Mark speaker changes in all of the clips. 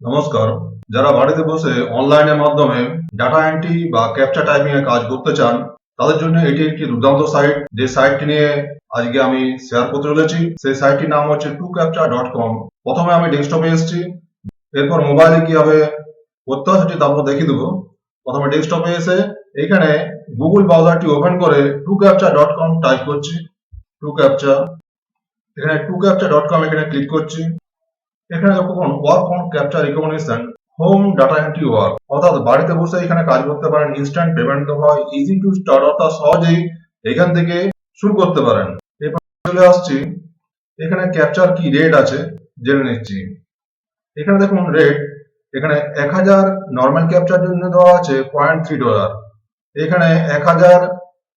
Speaker 1: নমস্কার। যারা বাড়িতে বসে অনলাইনের মাধ্যমে ডাটা এন্ট্রি বা ক্যাপচা টাইপিং এর কাজ করতে চান তাদের জন্য এটি একটি দুর্দান্ত সাইট। যে সাইটটি নিয়ে আজকে আমি শেয়ার করতে চলেছি সেই সাইটটির নাম হচ্ছে tucaptcha.com। প্রথমে আমি ডেস্কটপে এসেছি, এরপর মোবাইলে কিভাবে করতে হয় সেটি তারপর দেখিয়ে দেবো। প্রথমে ডেস্কটপে এসে এখানে গুগল ব্রাউজারটি ওপেন করে tucaptcha.com টাইপ করছি। tucaptcha, এখানে tucaptcha.com এখানে ক্লিক করছি। এখানে যখন work on capture recognition home data entry work, অর্থাৎ বাড়িতে বসে এখানে কাজ করতে পারেন, ইনস্ট্যান্ট পেমেন্ট হয়, ইজি টু স্টার্ট, অর্থাৎ সহজেই এখান থেকে শুরু করতে পারেন। এরপর চলে আসছি, এখানে ক্যাপচার কি রেট আছে জেনে নিচ্ছি। এখানে দেখুন রেট, এখানে 1000 নর্মাল ক্যাপচার জন্য দেওয়া আছে $0.3। এখানে 1000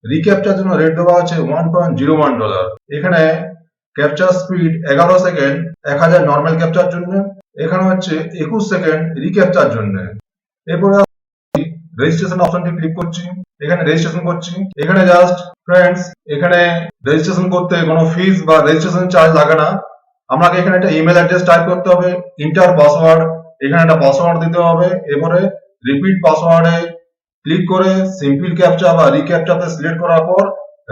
Speaker 1: রিক্যাপচার জন্য রেট দেওয়া আছে $1.01। এখানে capture speed 11 second 1000 normal capture জন্য, এখানে হচ্ছে 21 সেকেন্ড রিক্যাপচার জন্য। এরপরে রেজিস্ট্রেশন অপশনটি ক্লিক করছি, এখানে রেজিস্ট্রেশন করছি। এখানে জাস্ট ফ্রেন্ডস, এখানে রেজিস্ট্রেশন করতে কোনো ফিস বা রেজিস্ট্রেশন চার্জ লাগে না। আমাকে এখানে একটা ইমেল অ্যাড্রেস টাইপ করতে হবে, ইন্টার পাসওয়ার্ড, এখানে একটা পাসওয়ার্ড দিতে হবে। এরপরে রিপিট পাসওয়ার্ডে ক্লিক করে সিম্পল ক্যাপচা বা রিক্যাপচাতে সিলেক্ট করার পর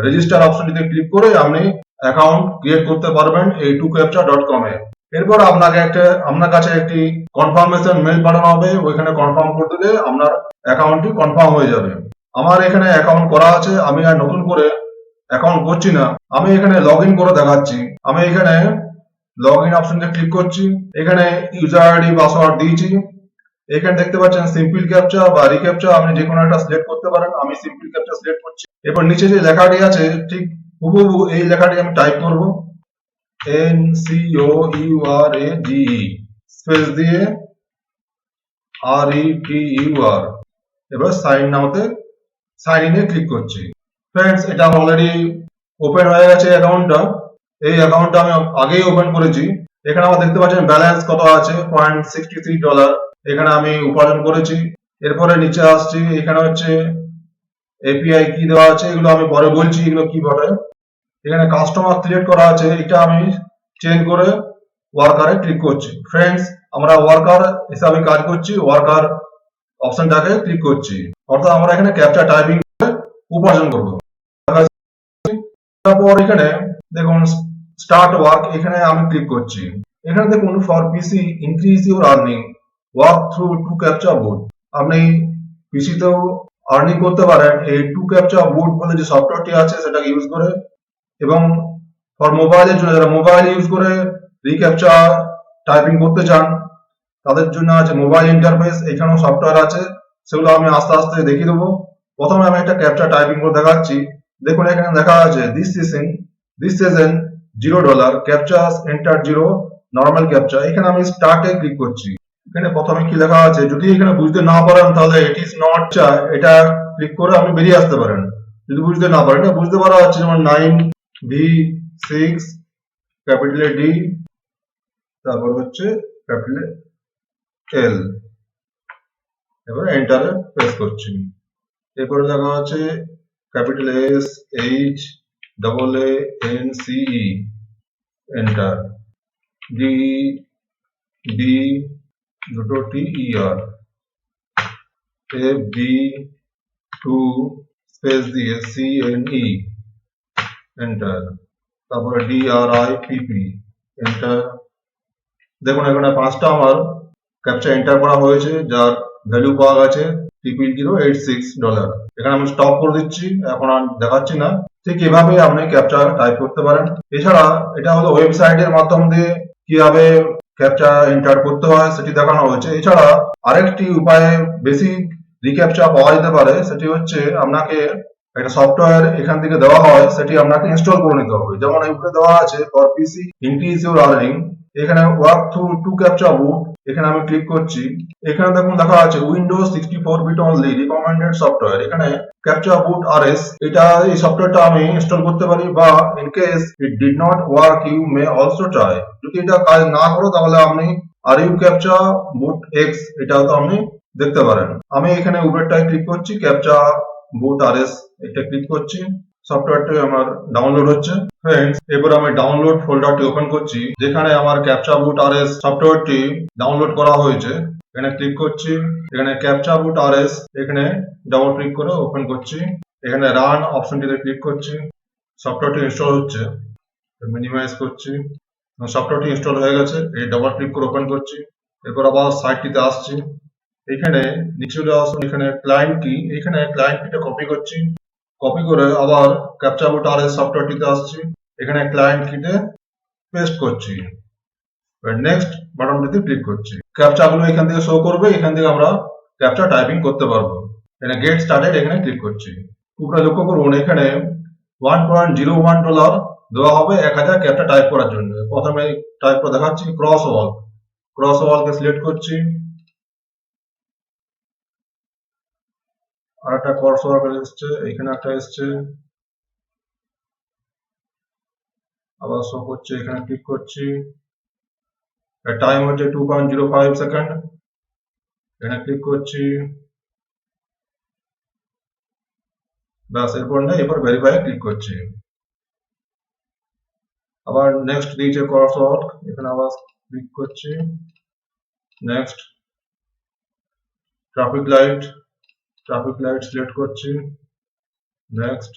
Speaker 1: রেজিস্টার অপশনটিতে ক্লিক করে আপনি অ্যাকাউন্ট ক্রিয়েট করতে পারবেন এই tucaptcha.com এ। এরপর আপনার কাছে একটি কনফার্মেশন মেল পাঠানো হবে, ওইখানে কনফার্ম করে দিলে আপনার অ্যাকাউন্টটি কনফার্ম হয়ে যাবে। আমার এখানে অ্যাকাউন্ট করা আছে, আমি আর নতুন করে অ্যাকাউন্ট করছি না, আমি এখানে লগ ইন করে দেখাচ্ছি। আমি এখানে লগ ইন অপশনটা ক্লিক করছি, এখানে ইউজার আইডি পাসওয়ার্ড দিয়েছি। এখানে দেখতে পাচ্ছেন সিম্পল ক্যাপচা বা রিক্যাপচা, আপনি যে কোনো একটা সিলেক্ট করতে পারেন। আমি সিম্পল ক্যাপচা সিলেক্ট করছি। এরপর নিচে যে লেখাটি আছে ঠিক হুবহু এই লেখাটি আমি টাইপ করব, NCOURAGE স্পেস দিয়ে RETUR। এবার সাইন নাওতে সাইন ইনে ক্লিক করছি। ফ্রেন্ডস, এটা আমার অলরেডি ওপেন হয়ে গেছে অ্যাকাউন্টটা। এই অ্যাকাউন্টটা আমি আগেই ওপেন করেছি। এখানে আমার দেখতে পাচ্ছেন ব্যালেন্স কত আছে, $0.63। এখানে আমি উপার্জন করেছি। এরপরে নিচে আসছি, এখানে হচ্ছে এপিআই কি দেওয়া আছে, এগুলো আমি পরে বলছি এগুলো কি বলে। এখানে কাস্টমার সিলেক্ট করা আছে, এটা আমি চেঞ্জ করে ওয়ার্কারে ক্লিক করছি। ফ্রেন্ডস, আমরা ওয়ার্কার হিসাবে কাজ করছি, ওয়ার্কার অপশনটাকে ক্লিক করছি, অর্থাৎ আমরা এখানে ক্যাপচা টাইপিং করে উপার্জন করব। তারপর এখানে দেখুন স্টার্ট ওয়ার্ক, এখানে আমি ক্লিক করছি। এখানে দেখুন for PC increase your earning work through tucaptcha boot, আপনি পিসিতেও আর্নিং করতে পারেন এই tucaptcha boot বলে যে সফটওয়্যারটি আছে সেটাকে ইউজ করে। এবং ফর মোবাইলের জন্য, যারা মোবাইল ইউজ করে রিক্যাপচা টাইপিং করতে চান তাদের জন্য আছে মোবাইল ইন্টারফেস, এখানেও সফটওয়্যার আছে, সেগুলো আমি আস্তে আস্তে দেখিয়ে দেবো। প্রথমে আমি একটা ক্যাপচা টাইপিং করে দেখাচ্ছি। দেখুন এখানে লেখা আছে this is an $0 captchas enter 0 normal captcha. এখানে আমি স্টার্টে ক্লিক করছি। এখানে প্রথমে কি লেখা আছে, যদি এখানে বুঝতে না পারেন তাহলে ইট ইজ নট এটা ক্লিক করে আপনি বেরিয়ে আসতে পারেন। যদি বুঝতে না পারেন, এটা বুঝতে পারা যাচ্ছে যেমন 9V6 ক্যাপিটালে D, তারপর হচ্ছে ক্যাপিটালে L। এবার এন্টারে প্রেস করছি। এরপরে লেখা আছে ক্যাপিটাল SHAANCE এন্টার, D দুটো TER, FB2 স্পেস দিয়ে CNE এন্টার, তারপরে DRIPP এন্টার। দেখুন এখানে 5টা আমার ক্যাপচা এন্টার করা হয়েছে, যার ভ্যালু পাওয়া গেছে $0.86। এখানে আমি স্টপ করে দিচ্ছি, এখন আর দেখাচ্ছি না। ঠিক এভাবে আপনি ক্যাপচা টাইপ করতে পারেন। এছাড়া এটা হলো ওয়েবসাইটের মাধ্যম দিয়ে কিভাবে ক্যাপচা এন্টার করতে হয় সেটি দেখানো হয়েছে। এছাড়া আরেকটি উপায়ে বেসিক রিক্যাপচা পাওয়া যেতে পারে, সেটি হচ্ছে আপনাকে একটা সফটওয়্যার এখান থেকে দেওয়া হয়, সেটি আপনাকে ইনস্টল করে নিতে হবে। যেমন এই উপরে দেওয়া আছে for PC increase your earning, এখানে ওয়ার্ক থ্রু tucaptcha boot, এখানে আমি ক্লিক করছি। এখানে দেখুন লেখা আছে Windows 64 bit only recommended software. এখানে ক্যাপচা বুট RS, এই সফটওয়্যারটা আমি ইনস্টল করতে পারি, বা in case it did not work you may also try, যদি এটা কাজ না করো তাহলে আপনি RUcaptcha boot X এটাও তো আপনি দেখতে পারেন। আমি এখানে উপরেরটায় ক্লিক করছি, ক্যাপচা বুট RS এটা ক্লিক করছি। সফটওয়্যারটি আমার ডাউনলোড হচ্ছে। ফ্রেন্ডস, এবার আমি ডাউনলোড ফোল্ডারটি ওপেন করছি, যেখানে আমার ক্যাপচা বুট আরএস সফটওয়্যারটি ডাউনলোড করা হয়েছে। এখানে ক্লিক করছি, এখানে ক্যাপচা বুট আরএস, এখানে ডাবল ক্লিক করে ওপেন করছি। এখানে রান অপশনটিতে ক্লিক করছি। সফটওয়্যারটি ইনস্টল হচ্ছে, মিনিমাইজ করছি। সফটওয়্যারটি ইনস্টল হয়ে গেছে, এই ডাবল ক্লিক করে ওপেন করছি। এরপর আবার সাইটটিতে আসছি, এখানে নিচে চলে আসুন, এখানে ক্লায়েন্ট কি, এখানে ক্লায়েন্ট কিটা কপি করছি। কপি করে আবার ক্যাপচা বুট আরএস সফটওয়্যারটিতে আসছি, এখানে ক্লায়েন্ট কিতে পেস্ট করছি। নেক্সট বাটনটিতে ক্লিক করছি। ক্যাপচা গুলো এখান থেকে শো করবে, এখান থেকে আমরা ক্যাপচা টাইপিং করতে পারবো। এখানে গেট স্টার্টেড এখানে ক্লিক করছি। উপরে লক্ষ্য করুন, এখানে $1.01 দেওয়া হবে 1000 ক্যাপচা টাইপ করার জন্য। প্রথমে টাইপ করে দেখাচ্ছি, ক্রস ওয়ালকে সিলেক্ট করছি। আর একটা ক্রস ওয়াল এসছে, এখানে একটা এসছে, আবার শো করছে, এখানে ক্লিক করছি। টাইম হচ্ছে 2.05 সেকেন্ড, এখানে ক্লিক করছি। ব্যাস, এরপর নেই, এরপর ভেরিফাই ক্লিক করছি। আবার নেক্সট দিয়েছে ক্রস ওয়াল, এখানে আবার ক্লিক করছি। নেক্সট ট্রাফিক লাইট সিলেক্ট করছি। নেক্সট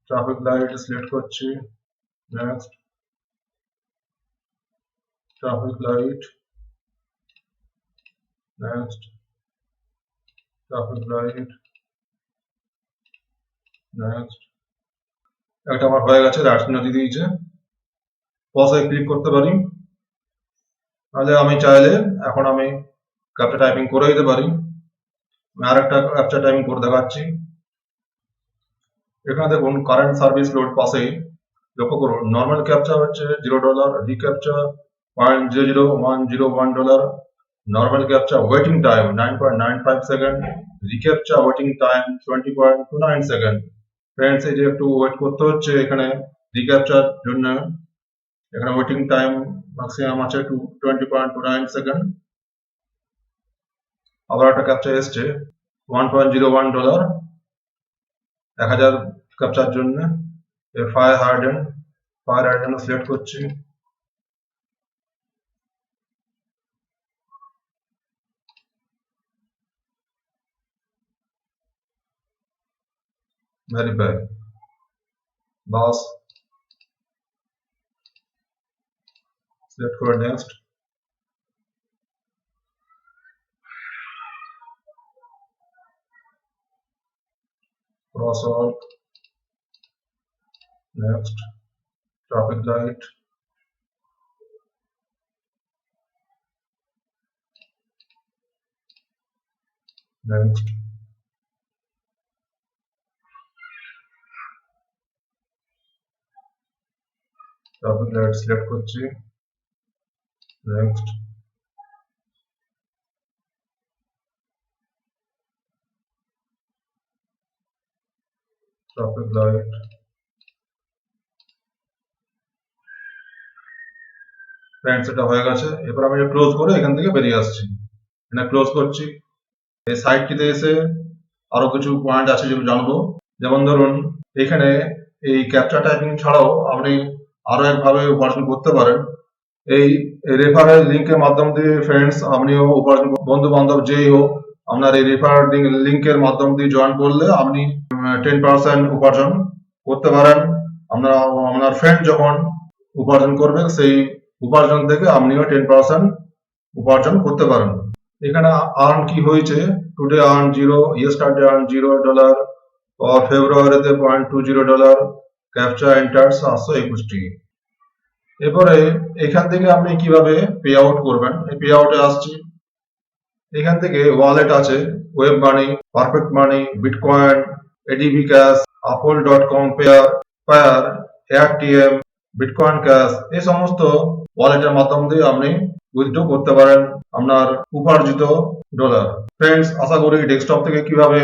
Speaker 1: ট্রাফিক লাইট সিলেক্ট করছি। Next traffic light, next traffic light, next. একটা আমার হয়ে গেছে, রাইট চিহ্ন দিয়ে দিয়েছে। পজে ক্লিক করতে পারি, তাহলে আমি চাইলে এখন আমি ক্যাপচা টাইপিং করে দিতে পারি। আমি আরেকটা ক্যাপচা টাইপিং করে দেখাচ্ছি। এখানে দেখুন কারেন্ট সার্ভিস লোড পাশেই লক্ষ্য করুন, নর্মাল ক্যাপচা হচ্ছে $0, recaptcha $0.001, normal captcha waiting time 9.95 second, recaptcha waiting time 20.29 second. Friends, এই যে একটু ওয়েট করতে হচ্ছে এখানে রিক্যাপচার জন্য। এখানে ওয়েটিং টাইম ম্যাক্সিমাম আছে 20.29 সেকেন্ড। আবার একটা ক্যাপচা এসছে $1.01, 1000 ক্যাপচার জন্য। ফায়ার হার্ডেন সিলেক্ট করছি। ভেরিফাই, বাস সিলেক্ট করে next. Crosswalk, next traffic light, next traffic light select করছি। নেক্সট ট্রাফিক লাইট, ফ্রেন্ডস এটা হয়ে গেছে। এবার আমি ক্লোজ করে এখান থেকে বেরিয়ে আসছি, এখানে ক্লোজ করছি। এই সাইটটিতে এসে আরো কিছু পয়েন্ট আছে যেগুলো জানবো। যেমন ধরুন, এখানে এই ক্যাপচা টাইপিং ছাড়াও আপনি আরো একভাবে উপার্জন করতে পারেন। এই রেফারেল লিঙ্কের মাধ্যম দিয়ে ফ্রেন্ডস আপনিও উপার্জন, বন্ধু বান্ধব যেই হোক, আপনার এই রেফারেল লিঙ্কের মাধ্যম দিয়ে জয়েন করলে আপনি 10% উপার্জন করতে পারেন। আপনার ফ্রেন্ড যখন উপার্জন করবে, সেই উপার্জন থেকে আপনিও 10% উপার্জন করতে পারেন। এখানে আর্ন কি হয়েছে, টুডে আর্ন 0, ইয়েস্টারডে আর্ন $0, और ফেব্রুয়ারিতে $0.20, ক্যাপচা এন্টার 721টি। এরপরে এখান থেকে আপনি কিভাবে পে আউট করবেন, এই পে আউটে আসছি। এখান থেকে ওয়ালেট আছে, web money, perfect money, bitcoin, ADB cash, apple.com Payeer, ARTM, bitcoin cash, এই সমস্ত ওয়ালেটের মাধ্যম দিয়ে আপনি উইথড্র করতে পারেন আপনার উপার্জিত ডলার। ফ্রেন্ডস, আশা করি ডেস্কটপ থেকে কিভাবে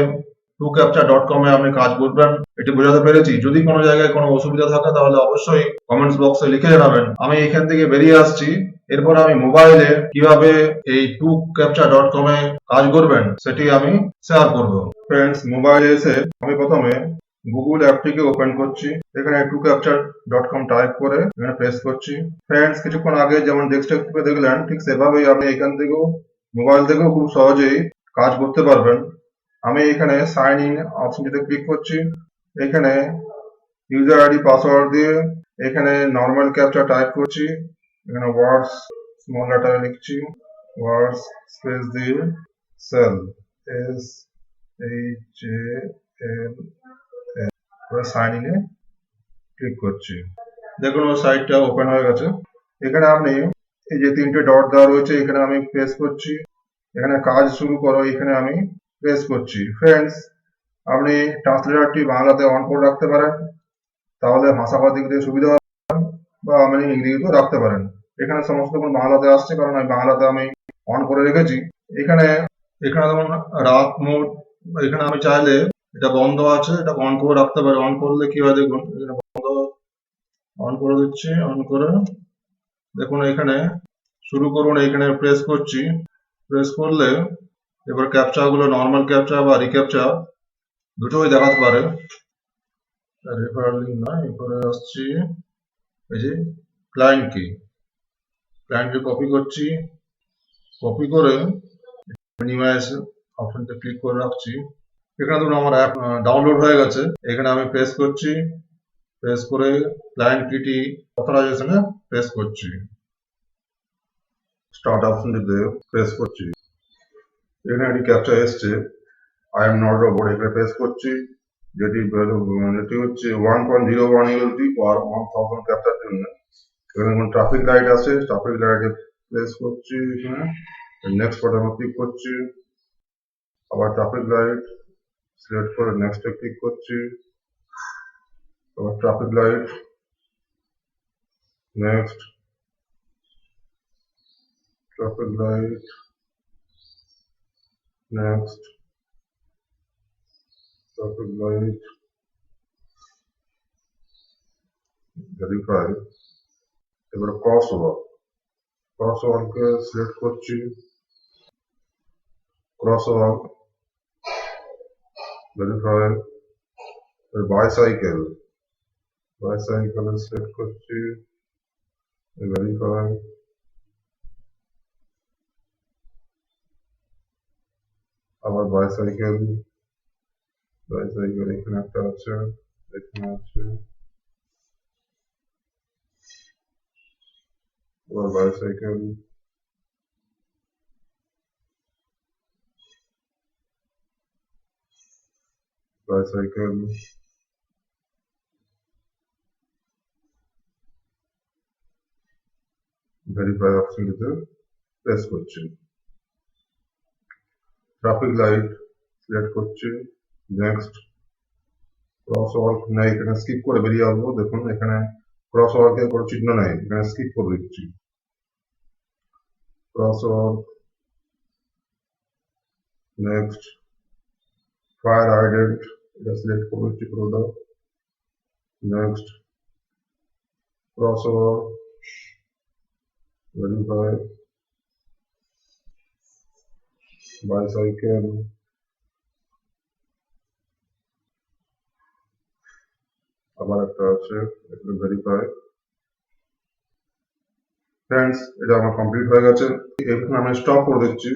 Speaker 1: truecaptcha.com এ আপনি কাজ করবেন এটি বোঝাতে পেরেছি। যদি কোনো জায়গায় কোনো অসুবিধা থাকে তাহলে অবশ্যই কমেন্টস বক্সে লিখে জানাবেন। আমি এখান থেকে বেরিয়ে আসছি। এরপর আমি মোবাইলে কিভাবে এই টুক্যাপচা.com এ কাজ করবেন সেটি আমি শেয়ার করব। ফ্রেন্ডস, মোবাইলে এসে আমি প্রথমে গুগল অ্যাপটিকে ওপেন করছি। এখানে টুক্যাপচা.com টাইপ করে এখানে প্রেস করছি। ফ্রেন্ডস, কিছুক্ষণ আগে যেমন ডেস্কটপে দেখলেন ঠিক সেভাবেই আপনি এখান থেকেও মোবাইল থেকেও খুব সহজেই কাজ করতে পারবেন। আমি এখানে সাইন ইন অপশনটিতে ক্লিক করছি। এখানে ইউজার আইডি পাসওয়ার্ড দিয়ে এখানে নর্মাল ক্যাপচা টাইপ করছি। এখানে ওয়ার্ডস স্মল লেটারে লিখছি, ওয়ার্ডস স্পেস দিয়ে সেল SHALL সাইন ইনে ক্লিক করছি। দেখুন ওর সাইটটা ওপেন হয়ে গেছে। এখানে আপনি এই যে 3টে ডট দেওয়া রয়েছে এখানে আমি প্রেস করছি। এখানে কাজ শুরু করো এখানে আমি প্রেস করছি। ফ্রেন্ডস, আপনি ট্রান্সলেটরটি বাংলাতে অন করে রাখতে পারেন, তাহলে ভাষাভাষী দিক দিয়ে সুবিধা হবে, বা আপনি ইংরেজিতেও রাখতে পারেন। এখানে সমস্ত কোন বাংলাতে আসছে কারণ আমি বাংলাতে আমি অন করে রেখেছি। এখানে যেমন রাত মোড, এখানে আমি চাইলে এটা বন্ধ আছে এটা অন করে রাখতে পারি। অন করলে কি হয় দেখুন, এখানে বন্ধ, অন করে দিচ্ছি। অন করে দেখুন এখানে শুরু করুন, এখানে প্রেস করছি। প্রেস করলে এবার ক্যাপচা গুলো নর্মাল ক্যাপচা বা রিক্যাপচা দুটোই দেখাতে পারে। রেফারেল লিঙ্ক না, এরপরে আসছি এই যে ক্লায়েন্ট কি, ক্লায়েন্টকে কপি করছি। কপি করে মিনিমাইজ অপশনটা ক্লিক করে রাখছি। এখানে ধরুন আমার অ্যাপ ডাউনলোড হয়ে গেছে। এখানে আমি প্রেস করছি। প্রেস করে ক্লায়েন্ট কিটি অথরাইজেশনে প্রেস করছি। স্টার্ট অপশনটিতে প্রেস করছি। এখানে একটি ক্যাপচা এসছে, আই এম নট রোবট, এখানে প্রেস করছি। যেটি হচ্ছে 1.01 USD পার 1000 ক্যাপচার জন্য। এখানে দেখুন ট্রাফিক লাইট আছে, ট্রাফিক লাইটে প্রেস করছি। এখানে নেক্সট বাটনে ক্লিক করছি। আবার ট্রাফিক লাইট সিলেক্ট করে নেক্সটে ক্লিক করছি। আবার traffic light, next, traffic light, next, traffic light, verify. এবারে ক্রস ওভারকে সিলেক্ট করছি। Cross over, verify. Bicycle select করছি, ভেরিফাই। আবার বাইসাইকেল এখানে একটা আছে, এখানে আছে। আবার বাইসাইকেল, ভেরিফাই অপশনটিতে প্রেস করছি। ট্রাফিক লাইট সিলেক্ট করছি, নেক্সট। ক্রস ওভার নেই, এখানে স্কিপ করে বেরিয়ে আসবো। দেখুন এখানে ক্রস ওভারকে কোনো চিহ্ন নেই, এখানে স্কিপ করে দিচ্ছি। Cross over, next. Fire hydrant, এটা সিলেক্ট করে দিচ্ছি পুরোটা, next. Cross over, verify. Bicycle, আবার একটা আছে, এখানে ভেরিফাই। ফ্রেন্ডস, এটা আমার কমপ্লিট হয়ে গেছে। এখানে আমি স্টপ করে দিচ্ছি।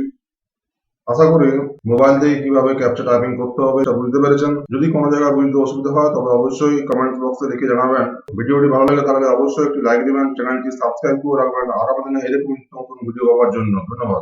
Speaker 1: আশা করি মোবাইল দিয়ে কিভাবে ক্যাপচা টাইপিং করতে হবে এটা বুঝতে পেরেছেন। যদি কোনো জায়গায় বুঝতে অসুবিধা হয় তবে অবশ্যই কমেন্ট বক্সে লিখে জানাবেন। ভিডিওটি ভালো লাগে তাহলে অবশ্যই একটি লাইক দিবেন, চ্যানেলটি সাবস্ক্রাইব করে রাখবেন আর আমাদের এরকম নতুন ভিডিও পাওয়ার জন্য। ধন্যবাদ।